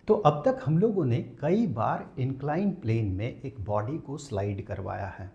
तो अब तक हम लोगों ने कई बार इंक्लाइन प्लेन में एक बॉडी को स्लाइड करवाया है।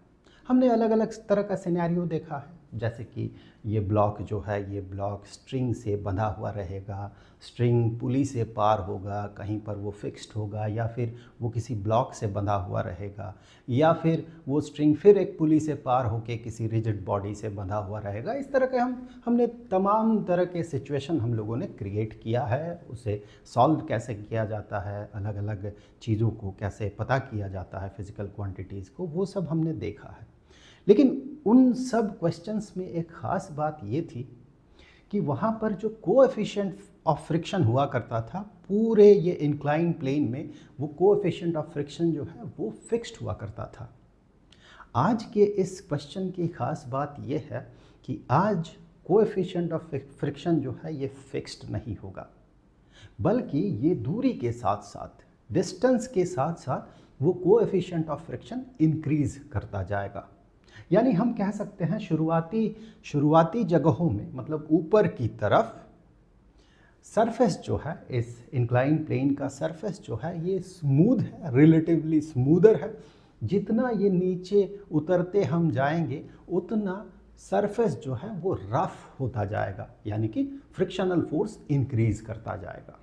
हमने अलग अलग तरह का सिनेरियो देखा है, जैसे कि ये ब्लॉक जो है ये ब्लॉक स्ट्रिंग से बंधा हुआ रहेगा, स्ट्रिंग पुली से पार होगा, कहीं पर वो फिक्स्ड होगा, या फिर वो किसी ब्लॉक से बंधा हुआ रहेगा, या फिर वो स्ट्रिंग फिर एक पुली से पार होके किसी रिजिड बॉडी से बंधा हुआ रहेगा। इस तरह के हमने तमाम तरह के सिचुएशन हम लोगों ने क्रिएट किया है। उसे सॉल्व कैसे किया जाता है, अलग अलग चीज़ों को कैसे पता किया जाता है, फिज़िकल क्वांटिटीज़ को, वो सब हमने देखा है। लेकिन उन सब क्वेश्चंस में एक ख़ास बात ये थी कि वहाँ पर जो कोएफिशिएंट ऑफ फ्रिक्शन हुआ करता था पूरे ये इंक्लाइन प्लेन में, वो कोएफिशिएंट ऑफ फ्रिक्शन जो है वो फिक्स्ड हुआ करता था। आज के इस क्वेश्चन की ख़ास बात ये है कि आज कोएफिशिएंट ऑफ फ्रिक्शन जो है ये फिक्स्ड नहीं होगा, बल्कि ये दूरी के साथ साथ, डिस्टेंस के साथ साथ वो कोएफिशिएंट ऑफ फ्रिक्शन इंक्रीज करता जाएगा। यानी हम कह सकते हैं शुरुआती जगहों में, मतलब ऊपर की तरफ सरफेस जो है, इस इंक्लाइन प्लेन का सरफेस जो है ये स्मूथ है, रिलेटिवली स्मूदर है। जितना ये नीचे उतरते हम जाएंगे उतना सरफेस जो है वो रफ होता जाएगा, यानी कि फ्रिक्शनल फोर्स इंक्रीज करता जाएगा।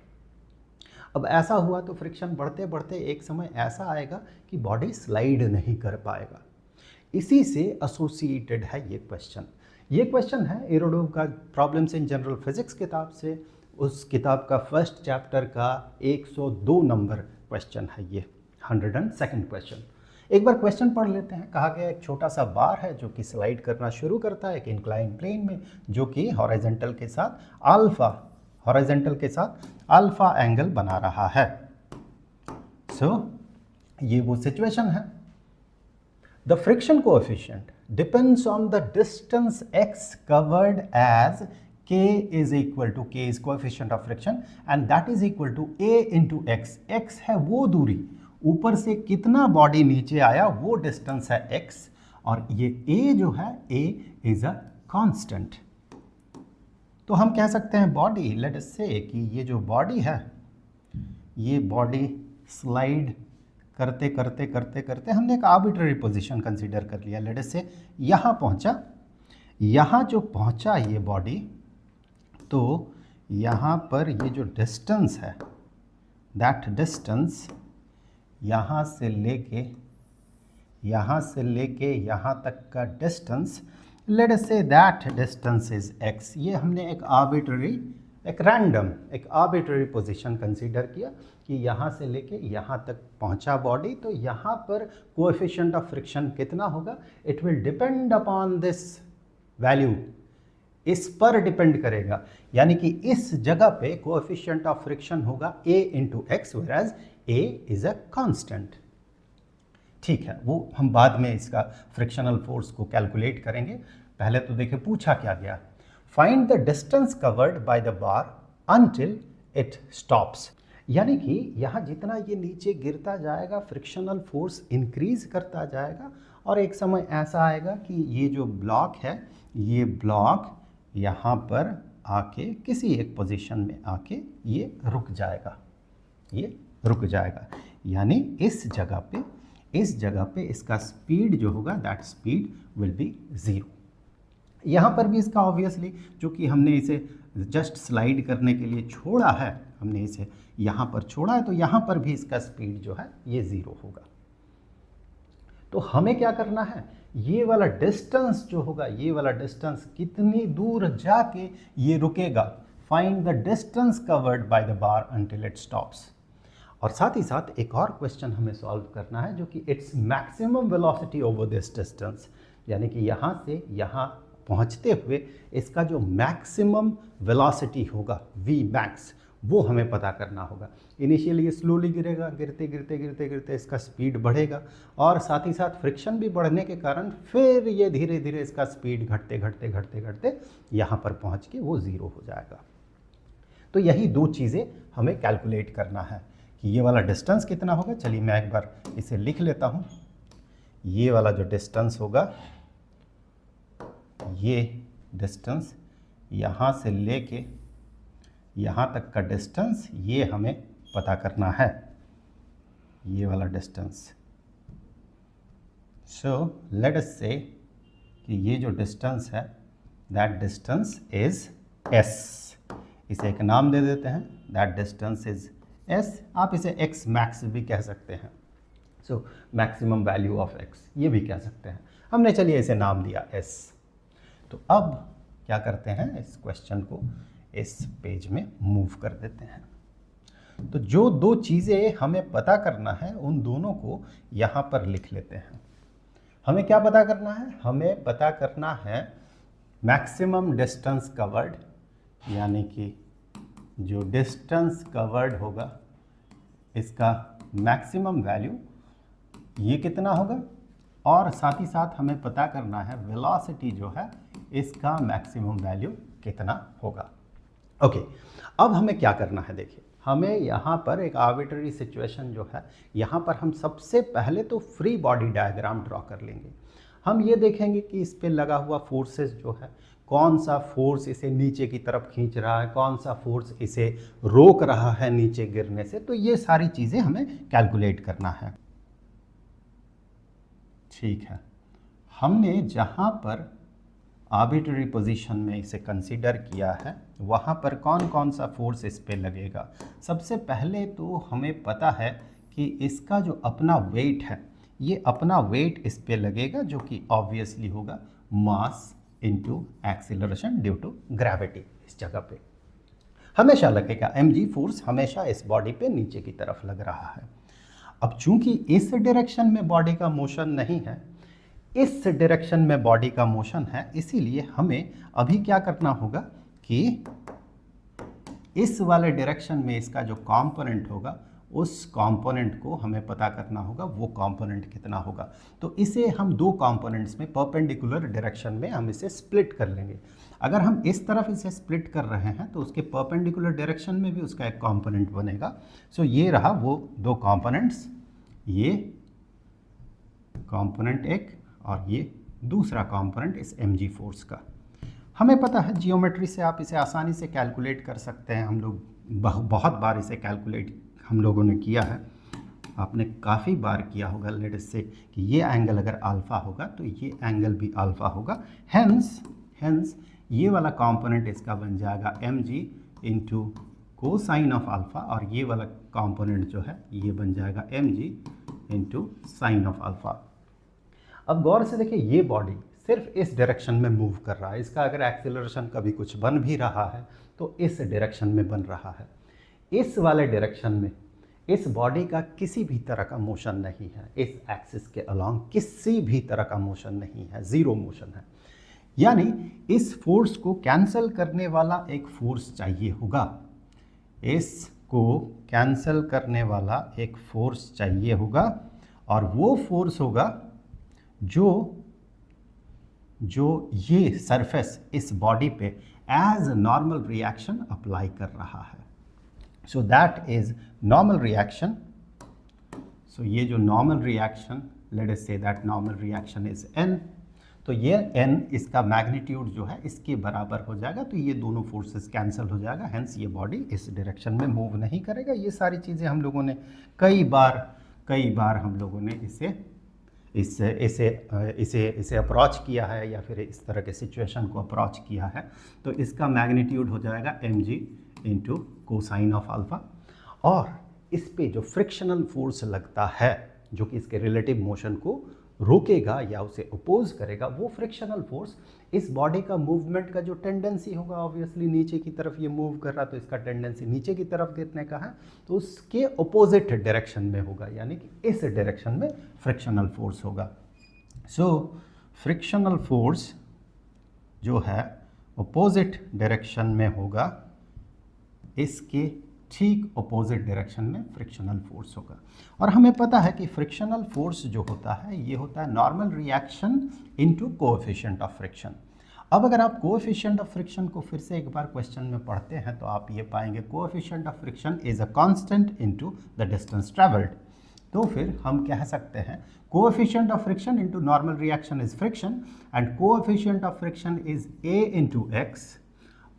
अब ऐसा हुआ तो फ्रिक्शन बढ़ते बढ़ते एक समय ऐसा आएगा कि बॉडी स्लाइड नहीं कर पाएगा। इसी से एसोसिएटेड है ये क्वेश्चन। ये क्वेश्चन है एरोडोव का प्रॉब्लम्स इन जनरल फिजिक्स किताब से, उस किताब का फर्स्ट चैप्टर का 102 नंबर क्वेश्चन है ये, 102nd क्वेश्चन। एक बार क्वेश्चन पढ़ लेते हैं। कहा गया एक छोटा सा बार है जो कि स्लाइड करना शुरू करता है एक इंक्लाइन प्लेन में, जो कि हॉरिजॉन्टल के साथ अल्फा एंगल बना रहा है। ये वो सिचुएशन है। The friction coefficient depends on the distance x covered as k is equal to, k is coefficient of friction, and that is equal to a into x. x है वो दूरी, ऊपर से कितना बॉडी नीचे आया वो डिस्टेंस है x, और ये a जो है a is a constant। तो हम कह सकते हैं बॉडी, लेट अस से कि ये जो बॉडी है ये बॉडी स्लाइड करते करते करते करते हमने एक आर्बिट्ररी पोजीशन कंसीडर कर लिया। लेट अस से यहाँ पहुँचा, यहाँ जो पहुँचा ये बॉडी, तो यहाँ पर ये जो डिस्टेंस है, दैट डिस्टेंस यहाँ से लेके यहाँ तक का distance, late us say that distance is x। ये हमने एक आर्बिट्ररी पोजीशन कंसीडर किया कि यहाँ से लेके यहाँ तक पहुँचा बॉडी, तो यहाँ पर कोएफिशिएंट ऑफ फ्रिक्शन कितना होगा, it will depend upon this value, इस पर डिपेंड करेगा। यानी कि इस जगह पे कोएफिशिएंट ऑफ फ्रिक्शन होगा a into x, वेराज a is a constant. ठीक है, वो हम बाद में इसका फ्रिक्शनल फोर्स को कैलकुलेट करेंगे। पहले तो देखिए पूछा क्या गया, find the distance covered by the bar until it stops. यानी कि यहाँ जितना ये नीचे गिरता जाएगा फ्रिक्शनल फोर्स इंक्रीज करता जाएगा, और एक समय ऐसा आएगा कि ये जो ब्लॉक है, ये ब्लॉक यहाँ पर आके किसी एक पोजीशन में आके ये रुक जाएगा। यानी इस जगह पे इसका स्पीड जो होगा, दैट स्पीड विल बी 0। यहाँ पर भी इसका ऑब्वियसली, जो कि हमने इसे जस्ट स्लाइड करने के लिए छोड़ा है, हमने इसे यहाँ पर छोड़ा है, तो यहाँ पर भी इसका स्पीड जो है ये 0 होगा। तो हमें क्या करना है, ये वाला डिस्टेंस जो होगा, ये वाला डिस्टेंस कितनी दूर जाके ये रुकेगा, find the distance covered by the bar until it stops. और साथ ही साथ एक और क्वेश्चन हमें सॉल्व करना है, जो कि its maximum velocity over this distance, यानी कि यहाँ से यहाँ पहुँचते हुए इसका जो मैक्सिमम वेलोसिटी होगा v मैक्स, वो हमें पता करना होगा। इनिशियली ये स्लोली गिरेगा, गिरते इसका स्पीड बढ़ेगा, और साथ ही साथ फ्रिक्शन भी बढ़ने के कारण फिर ये धीरे धीरे इसका स्पीड घटते यहाँ पर पहुँच के वो 0 हो जाएगा। तो यही दो चीज़ें हमें कैलकुलेट करना है कि ये वाला डिस्टेंस कितना होगा। चलिए मैं एक बार इसे लिख लेता हूँ। ये वाला जो डिस्टेंस होगा, ये डिस्टेंस यहाँ से लेके यहाँ तक का डिस्टेंस, ये हमें पता करना है, ये वाला डिस्टेंस। सो लेट अस से कि ये जो डिस्टेंस है दैट डिस्टेंस इज s, इसे एक नाम दे देते हैं, दैट डिस्टेंस इज s। आप इसे x मैक्स भी कह सकते हैं, so maximum value of x ये भी कह सकते हैं। हमने चलिए इसे नाम दिया s। तो अब क्या करते हैं, इस क्वेश्चन को इस पेज में मूव कर देते हैं। तो जो दो चीज़ें हमें पता करना है उन दोनों को यहाँ पर लिख लेते हैं। हमें क्या पता करना है, हमें पता करना है मैक्सिमम डिस्टेंस कवर्ड, यानी कि जो डिस्टेंस कवर्ड होगा इसका मैक्सिमम वैल्यू ये कितना होगा, और साथ ही साथ हमें पता करना है वेलोसिटी जो है इसका मैक्सिमम वैल्यू कितना होगा। ओके, अब हमें क्या करना है, देखिए हमें यहाँ पर एक आर्बिट्ररी सिचुएशन जो है, यहाँ पर हम सबसे पहले तो फ्री बॉडी डायग्राम ड्रॉ कर लेंगे। हम ये देखेंगे कि इस पे लगा हुआ फोर्सेस जो है, कौन सा फोर्स इसे नीचे की तरफ खींच रहा है, कौन सा फोर्स इसे रोक रहा है नीचे गिरने से, तो ये सारी चीज़ें हमें कैलकुलेट करना है। ठीक है, हमने जहाँ पर आर्बिट्ररी पोजीशन में इसे कंसीडर किया है वहाँ पर कौन कौन सा फोर्स इस पे लगेगा। सबसे पहले तो हमें पता है कि इसका जो अपना वेट है, ये अपना वेट इस पे लगेगा, जो कि ऑब्वियसली होगा mass into acceleration due to gravity. इस जगह पे हमेशा लगेगा mg फोर्स, हमेशा इस बॉडी पे नीचे की तरफ लग रहा है। अब चूंकि इस डायरेक्शन में बॉडी का मोशन नहीं है, इस डायरेक्शन में बॉडी का मोशन है, इसीलिए हमें अभी क्या करना होगा कि इस वाले डायरेक्शन में इसका जो कंपोनेंट होगा उस कंपोनेंट को हमें पता करना होगा, वो कंपोनेंट कितना होगा। तो इसे हम दो कंपोनेंट्स में परपेंडिकुलर डायरेक्शन में हम इसे स्प्लिट कर लेंगे। अगर हम इस तरफ इसे स्प्लिट कर रहे हैं तो उसके परपेंडिकुलर डायरेक्शन में भी उसका एक कंपोनेंट बनेगा। सो ये रहा वो दो कंपोनेंट्स, ये कंपोनेंट एक और ये दूसरा कंपोनेंट इस mg फोर्स का। हमें पता है जियोमेट्री से आप इसे आसानी से कैलकुलेट कर सकते हैं। हम लोग बहुत बार इसे कैलकुलेट हम लोगों ने किया है, आपने काफ़ी बार किया होगा। लेट अस से कि ये एंगल अगर अल्फ़ा होगा तो ये एंगल भी अल्फ़ा होगा, हेंस ये वाला कंपोनेंट इसका बन जाएगा mg into cosine of alpha, और ये वाला कंपोनेंट जो है ये बन जाएगा mg into sine of alpha. अब गौर से देखिए, ये बॉडी सिर्फ इस डायरेक्शन में मूव कर रहा है, इसका अगर एक्सेलरेशन कभी कुछ बन भी रहा है तो इस डायरेक्शन में बन रहा है। इस वाले डायरेक्शन में इस बॉडी का किसी भी तरह का मोशन नहीं है, इस एक्सिस के अलोंग किसी भी तरह का मोशन नहीं है, ज़ीरो मोशन है। यानी इस फोर्स को कैंसिल करने वाला एक फोर्स चाहिए होगा, इसको कैंसिल करने वाला एक फोर्स चाहिए होगा, और वो फोर्स होगा जो ये सरफेस इस बॉडी पे एज नॉर्मल रिएक्शन अप्लाई कर रहा है। So that is normal reaction. So ये जो normal reaction, let us say that normal reaction is n, तो ये n इसका मैग्नीट्यूड जो है इसके बराबर हो जाएगा, तो ये दोनों फोर्सेस कैंसिल हो जाएगा, हेंस ये बॉडी इस डायरेक्शन में मूव नहीं करेगा। ये सारी चीज़ें हम लोगों ने कई बार हम लोगों ने इसे अप्रोच किया है, या फिर इस तरह के सिचुएशन को अप्रोच किया है। तो इसका मैग्नीट्यूड हो जाएगा mg into cosine of alpha, और इस पे जो फ्रिक्शनल फोर्स लगता है जो कि इसके रिलेटिव मोशन को रोकेगा या उसे अपोज करेगा, वो फ्रिक्शनल फोर्स इस बॉडी का मूवमेंट का जो टेंडेंसी होगा, ऑब्वियसली नीचे की तरफ ये मूव कर रहा, तो इसका टेंडेंसी नीचे की तरफ गिरने का है, तो उसके अपोजिट डायरेक्शन में होगा, यानी कि इस डायरेक्शन में फ्रिक्शनल फोर्स होगा। सो फ्रिक्शनल फोर्स जो है अपोजिट डायरेक्शन में होगा, इसके ठीक अपोजिट डायरेक्शन में फ्रिक्शनल फोर्स होगा। और हमें पता है कि फ्रिक्शनल फोर्स जो होता है ये होता है normal reaction into coefficient of friction. अब अगर आप कोएफिशिएंट ऑफ फ्रिक्शन को फिर से एक बार क्वेश्चन में पढ़ते हैं तो आप ये पाएंगे coefficient of friction is a constant into the distance travelled. तो फिर हम कह सकते हैं coefficient of friction into normal reaction is friction, and coefficient of friction is a into x,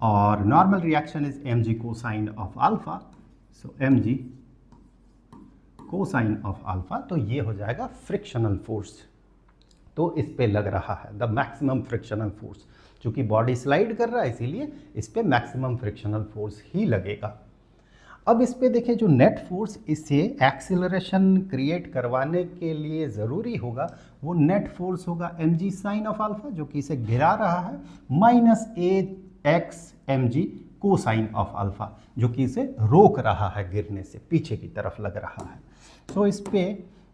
और normal reaction is mg cosine of alpha, so mg cosine of alpha, तो ये हो जाएगा फ्रिक्शनल फोर्स। तो इस पे लग रहा है द मैक्सिमम फ्रिक्शनल फोर्स, चूंकि बॉडी स्लाइड कर रहा है इसीलिए इस पे मैक्सिमम फ्रिक्शनल फोर्स ही लगेगा। अब इस पे देखिए जो नेट फोर्स इसे एक्सीलरेशन क्रिएट करवाने के लिए ज़रूरी होगा वो नेट फोर्स होगा mg साइन ऑफ अल्फा, जो कि इसे गिरा रहा है, minus ax mg cosine of alpha, जो कि इसे रोक रहा है गिरने से, पीछे की तरफ लग रहा है। तो इस पे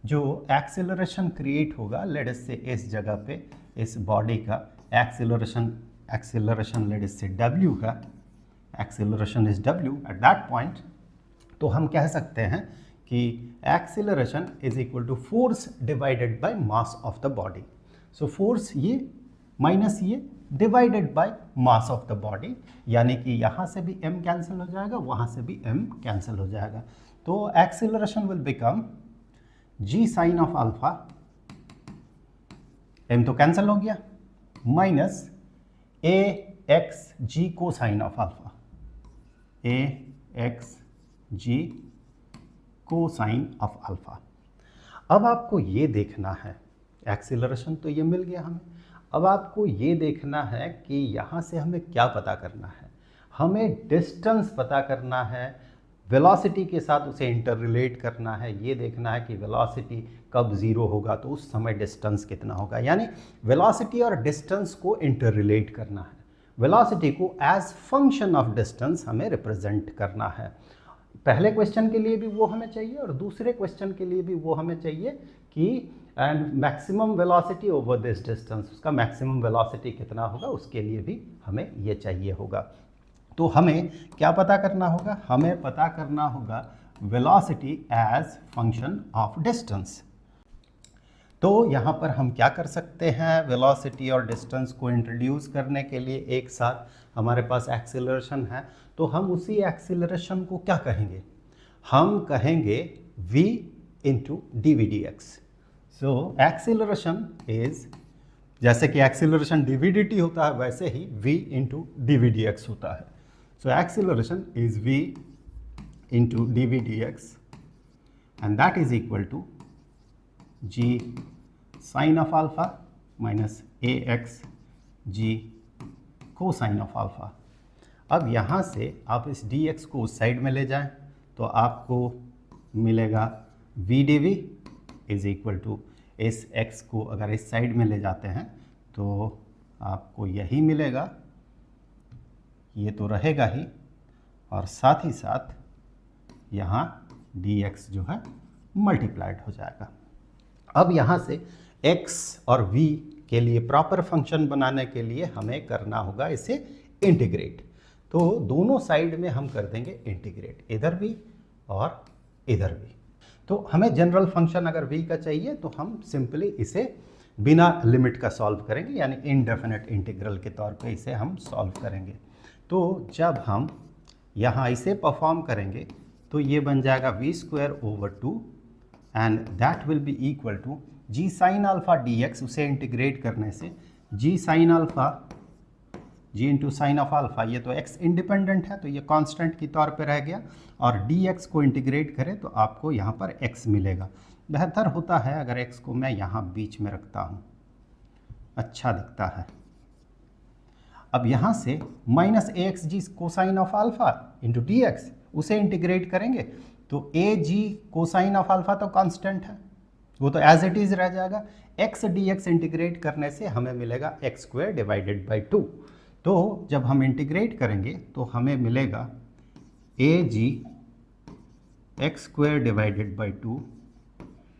जो एक्सेलरेशन क्रिएट होगा, लेट अस से इस जगह पे इस बॉडी का एक्सेलरेशन लेट अस से w है, acceleration is w at that point, तो हम कह सकते हैं कि acceleration is equal to force divided by mass of the body. So force ये माइनस ये divided by mass of the body, यानी कि यहाँ से भी m कैंसिल हो जाएगा, वहाँ से भी m कैंसिल हो जाएगा। तो acceleration will become g sine of alpha, m तो कैंसिल हो गया, minus ax g cosine of alpha, ax g cosine of alpha. अब आपको ये देखना है, एक्सीलरेशन तो ये मिल गया हमें, अब आपको ये देखना है कि यहाँ से हमें क्या पता करना है, हमें डिस्टेंस पता करना है, वेलोसिटी के साथ उसे इंटर रिलेट करना है, ये देखना है कि वेलोसिटी कब ज़ीरो होगा तो उस समय डिस्टेंस कितना होगा, यानी वेलोसिटी और डिस्टेंस को इंटर रिलेट करना है, वेलोसिटी को एज फंक्शन ऑफ डिस्टेंस हमें रिप्रेजेंट करना है। पहले क्वेश्चन के लिए भी वो हमें चाहिए और दूसरे क्वेश्चन के लिए भी वो हमें चाहिए कि and maximum velocity over this distance, उसका मैक्सिमम वेलोसिटी कितना होगा उसके लिए भी हमें ये चाहिए होगा। तो हमें क्या पता करना होगा, हमें पता करना होगा velocity as function of distance. तो यहाँ पर हम क्या कर सकते हैं, वेलोसिटी और डिस्टेंस को इंट्रोड्यूस करने के लिए एक साथ हमारे पास एक्सीलरेशन है, तो हम उसी एक्सीलरेशन को क्या कहेंगे, हम कहेंगे v into d v d x. So acceleration is, जैसे कि acceleration d v d t होता है वैसे ही v into d v d x होता है। So acceleration is v into d v d x and that is equal to g sine of alpha minus ax g cosine of alpha. अब यहाँ से आप इस dx को उस side में ले जाएं तो आपको मिलेगा v dv is equal to इस x को अगर इस साइड में ले जाते हैं तो आपको यही मिलेगा, ये तो रहेगा ही, और साथ ही साथ यहाँ dx जो है मल्टीप्लाइड हो जाएगा। अब यहाँ से x और v के लिए प्रॉपर फंक्शन बनाने के लिए हमें करना होगा इसे इंटीग्रेट। तो दोनों साइड में हम कर देंगे इंटीग्रेट, इधर भी और इधर भी। तो हमें जनरल फंक्शन अगर v का चाहिए तो हम सिंपली इसे बिना लिमिट का सॉल्व करेंगे, यानी इनडेफिनेट इंटीग्रल के तौर पे इसे हम सॉल्व करेंगे। तो जब हम यहाँ इसे परफॉर्म करेंगे तो ये बन जाएगा v square over 2 and that will be equal to g sine alpha dx, उसे इंटीग्रेट करने से g sine alpha g into sine of alpha, ये तो x इंडिपेंडेंट है तो ये कांस्टेंट की तौर पे रह गया, और dx को इंटीग्रेट करें तो आपको यहाँ पर x मिलेगा। बेहतर होता है अगर x को मैं यहाँ बीच में रखता हूँ, अच्छा दिखता है। अब यहाँ से minus ax g cosine of alpha into dx, उसे इंटीग्रेट करेंगे तो a g cosine of alpha तो कांस्टेंट है, वो तो एज इट इज रह जाएगा। x dx इंटीग्रेट करने से हमें मिलेगा x स्क्वायर डिवाइडेड बाई 2। तो जब हम इंटीग्रेट करेंगे तो हमें मिलेगा a g x square divided by 2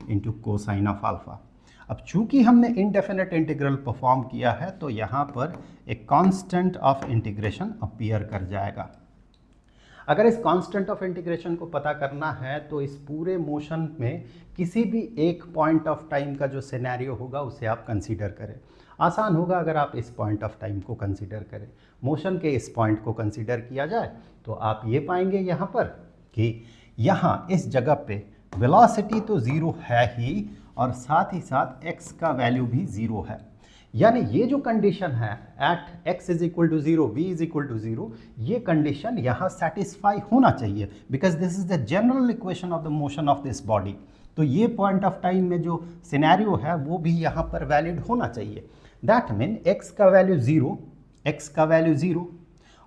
into cosine of alpha. अब चूंकि हमने इनडेफिनेट इंटीग्रल परफॉर्म किया है तो यहाँ पर एक कांस्टेंट ऑफ इंटीग्रेशन अपीयर कर जाएगा। अगर इस कांस्टेंट ऑफ इंटीग्रेशन को पता करना है तो इस पूरे मोशन में किसी भी एक पॉइंट ऑफ टाइम का जो सिनेरियो होगा उसे आप कंसीडर करें। आसान होगा अगर आप इस पॉइंट ऑफ टाइम को कंसीडर करें, मोशन के इस पॉइंट को कंसीडर किया जाए तो आप ये पाएंगे यहाँ पर कि यहाँ इस जगह पे वेलोसिटी तो ज़ीरो है ही और साथ ही साथ x का वैल्यू भी ज़ीरो है, यानी ये जो कंडीशन है at x is equal to 0, v is equal to 0, ये कंडीशन यहाँ सेटिस्फाई होना चाहिए, because this is the general equation of the motion of this body. तो ये पॉइंट ऑफ टाइम में जो सिनेरियो है वो भी यहाँ पर वैलिड होना चाहिए। दैट मीन x का वैल्यू 0, x का वैल्यू 0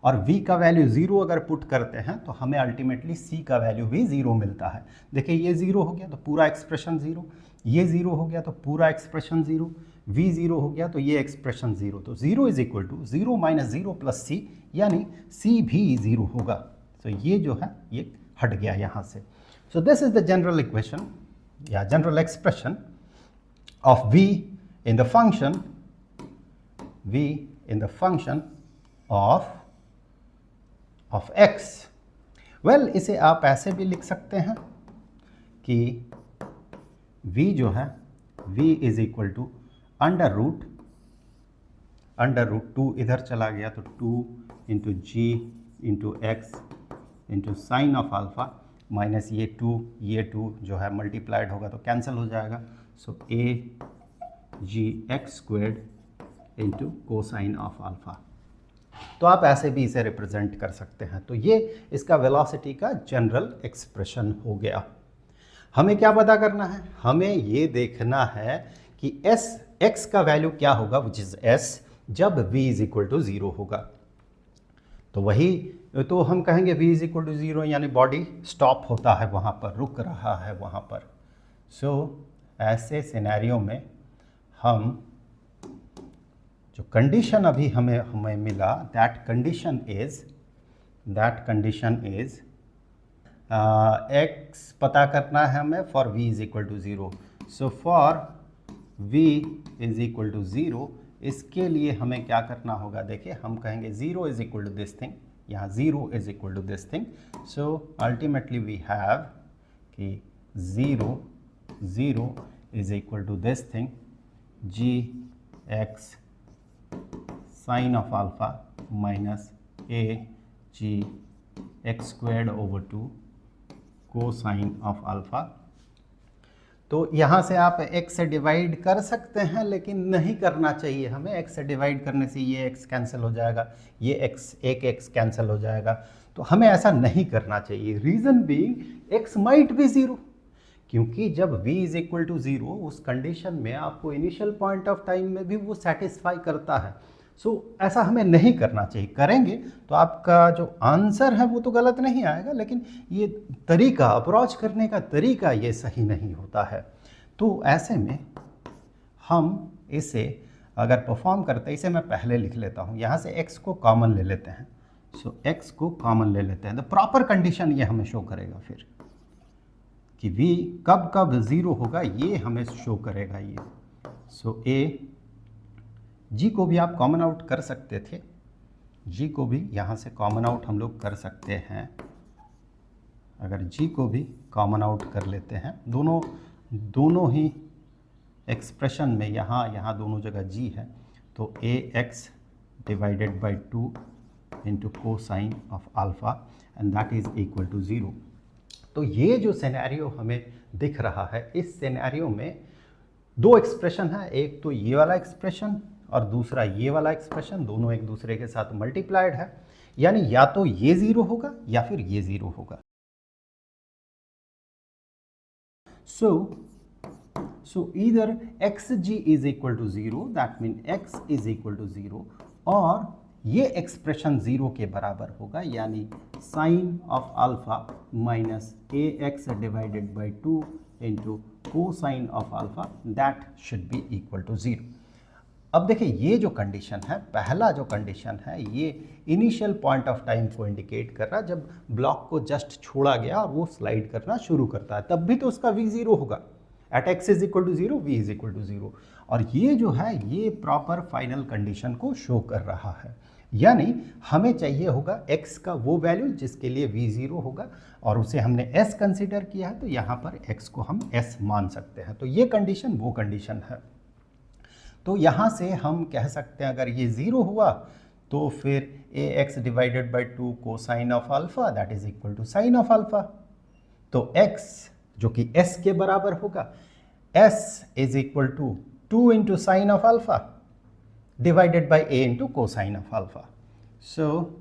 और v का वैल्यू 0 अगर पुट करते हैं तो हमें अल्टीमेटली c का वैल्यू भी 0 मिलता है। देखिए ये 0 हो गया तो पूरा एक्सप्रेशन 0, ये 0 हो गया तो पूरा एक्सप्रेशन 0, v 0 हो गया तो ये एक्सप्रेशन 0। तो 0 is equal to 0 minus 0 plus c, यानी c भी 0 होगा। तो ये जो है ये हट गया यहाँ से। So this is the general equation या general expression of v in the function of x। Well इसे आप ऐसे भी लिख सकते हैं कि v जो है v is equal to under root 2 इधर चला गया तो 2 into G into X into sine of alpha minus ये 2 जो है मल्टीप्लाइड होगा तो कैंसिल हो जाएगा। So a ji x squared into cosine of alpha. तो आप ऐसे भी इसे रिप्रेजेंट कर सकते हैं। तो ये इसका वेलोसिटी का जनरल एक्सप्रेशन हो गया। हमें क्या पता करना है? हमें ये देखना है कि x का वैल्यू क्या होगा, विच इज़ s, जब v इज इक्वल टू 0 होगा। तो वही तो हम कहेंगे v इज इक्वल टू 0 यानी बॉडी स्टॉप होता है वहाँ पर, रुक रहा है वहाँ पर। सो ऐसे सिनेरियो में हम जो कंडीशन अभी हमें मिला, दैट कंडीशन इज x पता करना है हमें for v is equal to 0। So for v is equal to 0, इसके लिए हमें क्या करना होगा? देखिए हम कहेंगे 0 is equal to this thing, यहाँ 0 is equal to this thing. So ultimately we have कि 0 is equal to this thing G X sine of alpha minus A ji x squared over 2 cosine of alpha. तो यहाँ से आप x से divide कर सकते हैं, लेकिन नहीं करना चाहिए हमें। x से डिवाइड करने से ये x कैंसिल हो जाएगा, ये एक x कैंसिल हो जाएगा, तो हमें ऐसा नहीं करना चाहिए। Reason being x might be 0, क्योंकि जब v इज इक्वल टू 0 उस कंडीशन में आपको इनिशियल पॉइंट ऑफ टाइम में भी वो सेटिस्फाई करता है। सो ऐसा हमें नहीं करना चाहिए। करेंगे तो आपका जो आंसर है वो तो गलत नहीं आएगा, लेकिन ये तरीका, अप्रोच करने का तरीका ये सही नहीं होता है। तो ऐसे में हम इसे अगर परफॉर्म करते हैं, इसे मैं पहले लिख लेता हूँ, यहाँ से x को कॉमन ले लेते हैं। सो x को कॉमन ले लेते हैं, द प्रॉपर कंडीशन ये हमें शो करेगा फिर कि v कब 0 होगा, ये हमें शो करेगा ये। सो g को भी आप कॉमन आउट कर सकते थे, g को भी यहाँ से कॉमन आउट हम लोग कर सकते हैं। अगर g को भी कॉमन आउट कर लेते हैं, दोनों ही एक्सप्रेशन में यहाँ दोनों जगह g है, तो ax divided by 2 into cosine of alpha and that is equal to 0। तो ये जो सिनेरियो हमें दिख रहा है, इस सिनेरियो में दो एक्सप्रेशन है, एक तो ये वाला एक्सप्रेशन और दूसरा ये वाला एक्सप्रेशन, दोनों एक दूसरे के साथ मल्टीप्लाइड है, यानी या तो ये 0 होगा या फिर ये 0 होगा। So either xg is equal to 0, that means x is equal to 0, और ये एक्सप्रेशन 0 के बराबर होगा, यानी sine of alpha minus A X divided by 2 into cosine of alpha, that should be equal to 0। अब देखिए ये जो कंडीशन है, पहला जो कंडीशन है, ये इनिशियल पॉइंट ऑफ टाइम को इंडिकेट कर रहा है, जब ब्लॉक को जस्ट छोड़ा गया और वो स्लाइड करना शुरू करता है, तब भी तो उसका v 0 होगा। At x is equal to 0, v is equal to 0, और ये जो है ये प्रॉपर फाइनल कंडीशन को शो कर रहा है। यानी हमें चाहिए होगा x का वो वैल्यू जिसके लिए v 0 होगा, और उसे हमने s कंसीडर किया है, तो यहाँ पर x को हम s मान सकते हैं। तो ये कंडीशन वो कंडीशन है। तो यहाँ से हम कह सकते हैं अगर ये 0 हुआ तो फिर ax divided by 2 cosine of alpha that is equal to sine of alpha. तो x जो कि s के बराबर होगा, s is equal to 2 into sine of alpha, divided by a into cosine of alpha. So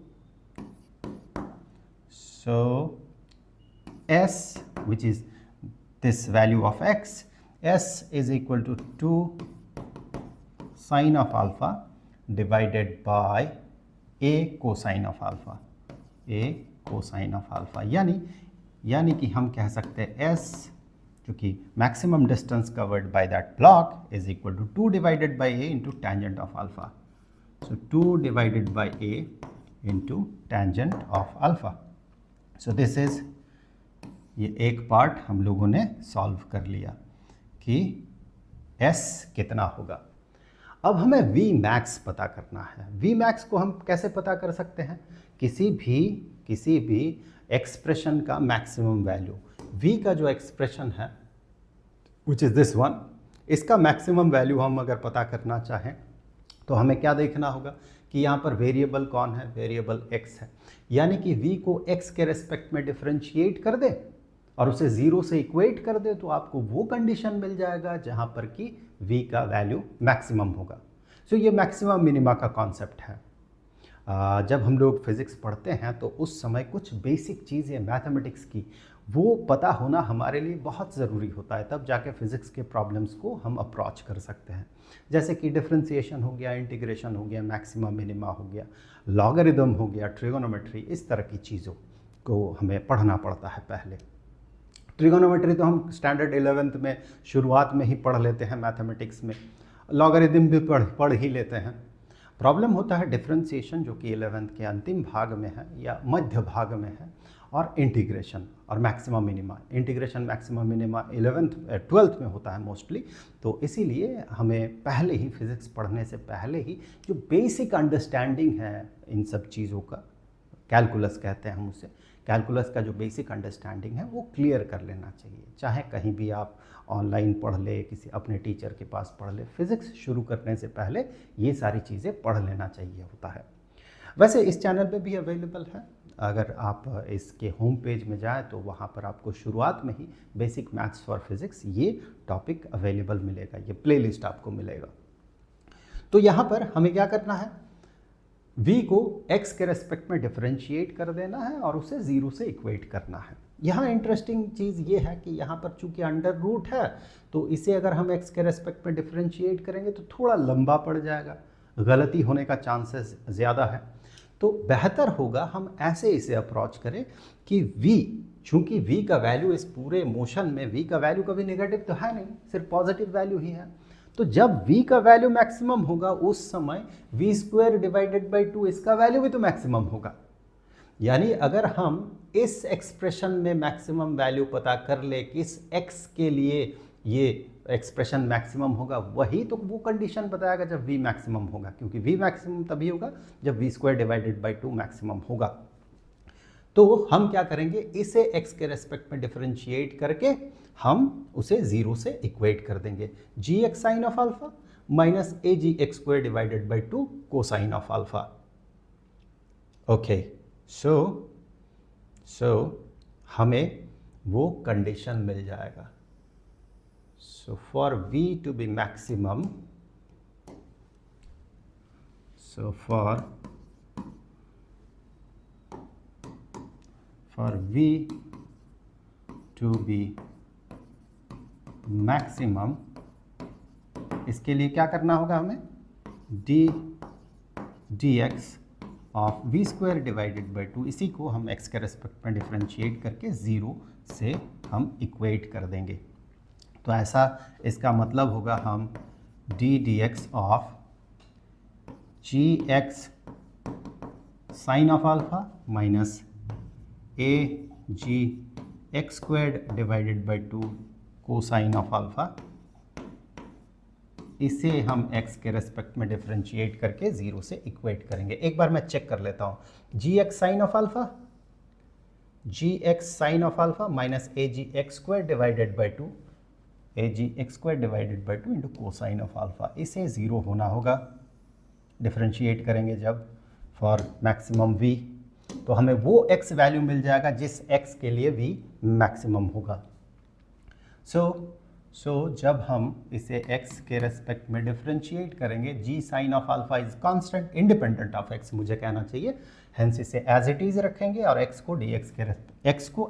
s, which is this value of x, s is equal to 2 sine of alpha divided by a cosine of alpha, a cosine of alpha, यानी कि हम कह सकते हैं s क्योंकि maximum distance covered by that block is equal to 2 divided by a into tangent of alpha. So 2 divided by a into tangent of alpha. So this is, ये एक part हम लोगों ने सॉल्व कर लिया कि s कितना होगा. अब हमें v मैक्स पता करना है. v मैक्स को हम कैसे पता कर सकते हैं? किसी भी एक्सप्रेशन का मैक्सिमम वैल्यू, v का जो एक्सप्रेशन है विच इज़ दिस वन, इसका मैक्सिमम वैल्यू हम अगर पता करना चाहें तो हमें क्या देखना होगा कि यहाँ पर वेरिएबल कौन है? वेरिएबल x है. यानी कि v को x के रेस्पेक्ट में डिफरेंशिएट कर दे और उसे 0 से इक्वेट कर दे तो आपको वो कंडीशन मिल जाएगा जहाँ पर कि v का वैल्यू मैक्सिमम होगा. सो ये मैक्सिमम मिनिमा का कॉन्सेप्ट है. जब हम लोग फिज़िक्स पढ़ते हैं तो उस समय कुछ बेसिक चीज़ें मैथमेटिक्स की वो पता होना हमारे लिए बहुत ज़रूरी होता है, तब जाके फ़िज़िक्स के प्रॉब्लम्स को हम अप्रोच कर सकते हैं. जैसे कि डिफरेंशिएशन हो गया, इंटीग्रेशन हो गया, मैक्सिमा मिनिमा हो गया, लॉगरिदम हो गया, ट्रिगोनोमेट्री, इस तरह की चीज़ों को हमें पढ़ना पड़ता है पहले. ट्रिगोनोमेट्री तो हम स्टैंडर्ड 11th में शुरुआत में ही पढ़ लेते हैं मैथमेटिक्स में, लॉगरिदम भी पढ़ ही लेते हैं. प्रॉब्लम होता है डिफरेंशिएशन जो कि 11th के अंतिम भाग में है या मध्य भाग में है, और इंटीग्रेशन और maxima minima. Integration maxima minima 12th में होता है मोस्टली. तो इसीलिए हमें पहले ही फिज़िक्स पढ़ने से पहले ही जो बेसिक अंडरस्टैंडिंग है इन सब चीज़ों का, कैलकुलस कहते हैं हम उसे, कैलकुलस का जो बेसिक अंडरस्टैंडिंग है वो क्लियर कर लेना चाहिए. चाहे कहीं भी आप ऑनलाइन पढ़ ले, किसी अपने टीचर के पास पढ़ ले, फिज़िक्स शुरू करने से पहले ये सारी चीज़ें पढ़ लेना चाहिए होता है. वैसे इस चैनल पे भी अवेलेबल है, अगर आप इसके होम पेज में जाएं तो वहाँ पर आपको शुरुआत में ही बेसिक मैथ्स फॉर फिज़िक्स ये टॉपिक अवेलेबल मिलेगा, ये प्लेलिस्ट आपको मिलेगा. तो यहाँ पर हमें क्या करना है? v को x के रेस्पेक्ट में डिफरेंशिएट कर देना है और उसे 0 से इक्वेट करना है. यहाँ इंटरेस्टिंग चीज़ ये है कि यहाँ पर चूंकि अंडर रूट है तो इसे अगर हम x के रेस्पेक्ट में डिफरेंशिएट करेंगे तो थोड़ा लंबा पड़ जाएगा, गलती होने का चांसेस ज़्यादा है. तो बेहतर होगा हम ऐसे इसे अप्रोच करें कि v, चूंकि v का वैल्यू इस पूरे मोशन में, v का वैल्यू कभी नेगेटिव तो है नहीं, सिर्फ पॉजिटिव वैल्यू ही है. तो जब v का वैल्यू मैक्सिमम होगा उस समय v² डिवाइडेड बाई 2 इसका वैल्यू भी तो मैक्सिमम होगा. यानी अगर हम इस एक्सप्रेशन में मैक्सिमम वैल्यू पता कर ले कि इस x के लिए ये एक्सप्रेशन मैक्सिमम होगा, वही तो वो कंडीशन बताएगा जब v मैक्सिमम होगा, क्योंकि v मैक्सिमम तभी होगा जब v² डिवाइडेड बाई 2 मैक्सिमम होगा. तो हम क्या करेंगे? इसे x के रेस्पेक्ट में डिफरेंशिएट करके हम उसे 0 से इक्वेट कर देंगे. gx sine of alpha minus agx² divided by 2 cosine of alpha. Okay, so हमें वो कंडीशन मिल जाएगा. So for v to be maximum, so for v to be maximum, इसके लिए क्या करना होगा हमें? dx of v² divided by 2, इसी को हम x के रेस्पेक्ट में डिफरेंशिएट करके 0 से हम इक्वेट कर देंगे. तो ऐसा इसका मतलब होगा हम dx of gx sine of alpha minus agx² divided by 2 cosine of alpha, इसे हम x के रेस्पेक्ट में डिफरेंशिएट करके 0 से इक्वेट करेंगे. एक बार मैं चेक कर लेता हूँ. gx sine of alpha, gx sine of alpha minus agx² divided by 2, agx² divided by 2 into cosine of alpha, इसे 0 होना होगा. डिफरेंशिएट करेंगे जब फॉर मैक्सिमम v, तो हमें वो x वैल्यू मिल जाएगा जिस x के लिए v मैक्सिमम होगा. सो सो जब हम इसे x के रेस्पेक्ट में डिफरेंशिएट करेंगे, g sine of alpha is constant independent of x मुझे कहना चाहिए, हेंस इसे एज इट इज रखेंगे और x को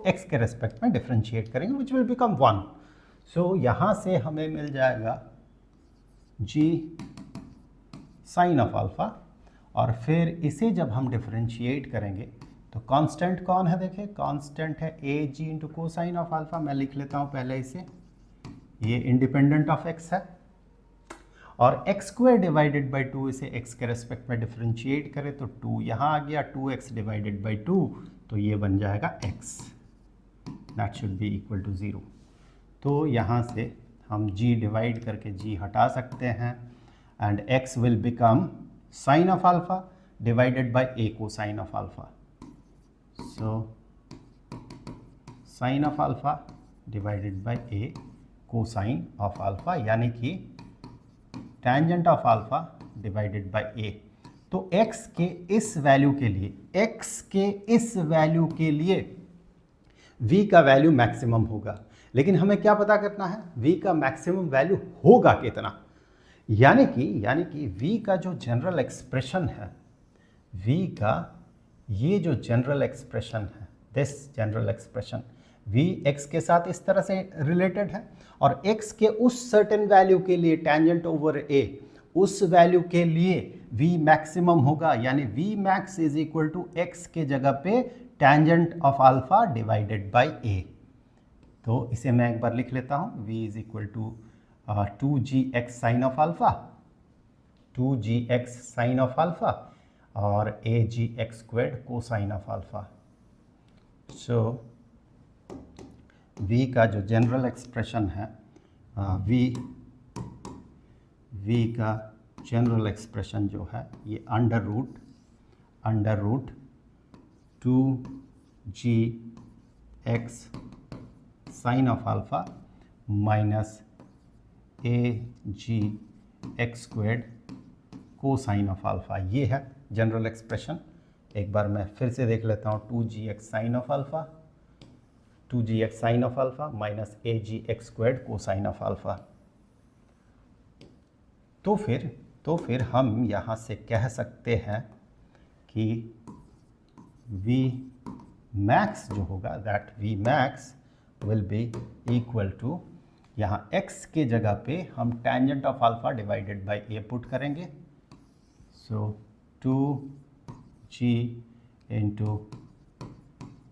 x के रेस्पेक्ट में डिफरेंशिएट करेंगे विच विल बिकम 1। सो यहाँ से हमें मिल जाएगा g साइन ऑफ अल्फा, और फिर इसे जब हम डिफरेंशिएट करेंगे तो कांस्टेंट कौन है, देखिए कांस्टेंट है ए जी इंटू कोसाइन ऑफ अल्फा। मैं लिख लेता हूँ पहले इसे, ये इंडिपेंडेंट ऑफ x है, और एक्स स्क्वायर डिवाइडेड बाई 2, इसे x के रेस्पेक्ट में डिफरेंशिएट करें तो 2 यहाँ आ गया, 2x डिवाइडेड बाई 2, तो ये बन जाएगा x, that should be equal to 0। तो यहाँ से हम g डिवाइड करके g हटा सकते हैं and x will become sign of alpha divided by a cosine of alpha. So sine of alpha divided by a cosine of alpha, यानी कि tangent of alpha divided by a। तो x के इस value के लिए v का value maximum होगा, लेकिन हमें क्या पता करना है, v का मैक्सिमम वैल्यू होगा कितना, यानी कि v का जो जनरल एक्सप्रेशन है, v का ये जो जनरल एक्सप्रेशन है, this general expression v x के साथ इस तरह से रिलेटेड है, और x के उस सर्टेन वैल्यू के लिए टेंजेंट ओवर a, उस वैल्यू के लिए v मैक्सिमम होगा, यानी v max is equal to x के जगह पे tangent of alpha divided by a। तो इसे मैं एक बार लिख लेता हूँ, v is equal to 2gx sine of alpha, 2gx sine of alpha और agx squared cosine of alpha. So v का जो जनरल एक्सप्रेशन है, v का जनरल एक्सप्रेशन जो है ये under root 2gx sine of alpha minus agx squared cosine of alpha, ये है जनरल एक्सप्रेशन। एक बार मैं फिर से देख लेता हूँ, 2gx sine of alpha minus agx squared cosine of alpha. तो फिर हम यहाँ से कह सकते हैं कि v मैक्स जो होगा, that v max will be equal to, यहाँ x के जगह पे हम tangent of alpha divided by a put करेंगे, so 2g into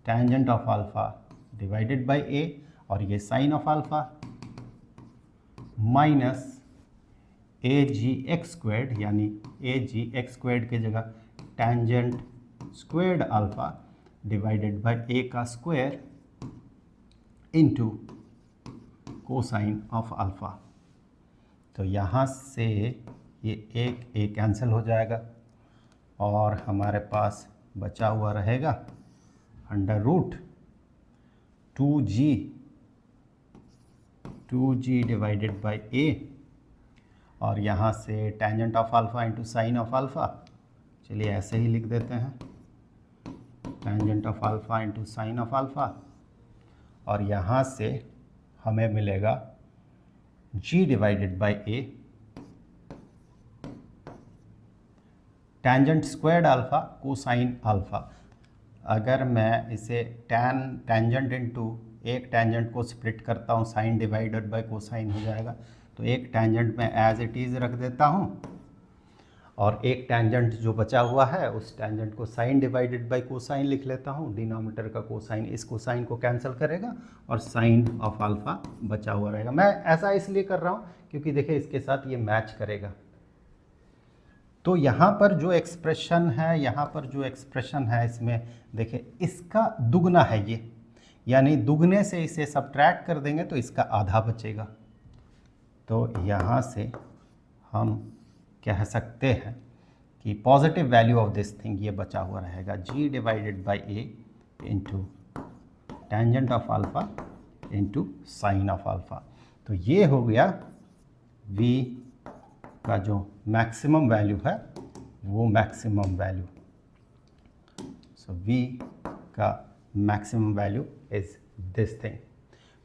tangent of alpha divided by a, और ये sine of alpha minus agx squared, यानी agx स्क्वायर्ड के जगह tangent squared alpha divided by a का square into cosine of alpha. तो यहाँ से ये एक कैंसिल हो जाएगा और हमारे पास बचा हुआ रहेगा under root 2g divided by a, और यहाँ से tangent of alpha into sine of alpha, चलिए ऐसे ही लिख देते हैं, tangent of alpha into sine of alpha, और यहाँ से हमें मिलेगा g divided by a tangent squared alpha cosine alpha. अगर मैं इसे टेंजेंट इंटू एक टेंजेंट को स्प्लिट करता हूँ, साइन डिवाइडेड बाई कोसाइन हो जाएगा, तो एक टेंजेंट में एज इट इज़ रख देता हूँ, और एक टेंजेंट जो बचा हुआ है उस टेंजेंट को साइन डिवाइडेड बाई कोसाइन लिख लेता हूँ। डिनोमिनेटर का कोसाइन इस कोसाइन को कैंसिल करेगा और साइन ऑफ अल्फा बचा हुआ रहेगा। मैं ऐसा इसलिए कर रहा हूँ क्योंकि देखिए इसके साथ ये मैच करेगा। तो यहाँ पर जो एक्सप्रेशन है, इसमें देखिए इसका दुगना है ये, यानी दुगने से इसे सब्ट्रैक्ट कर देंगे तो इसका आधा बचेगा। तो यहाँ से हम कह सकते हैं कि positive value of this thing ये बचा हुआ रहेगा, g divided by a into tangent of alpha into sine of alpha. तो ये हो गया v का जो मैक्सिमम वैल्यू है वो मैक्सिमम वैल्यू। सो v का maximum value is this thing.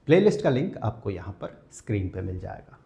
Playlist का लिंक आपको यहाँ पर स्क्रीन पे मिल जाएगा।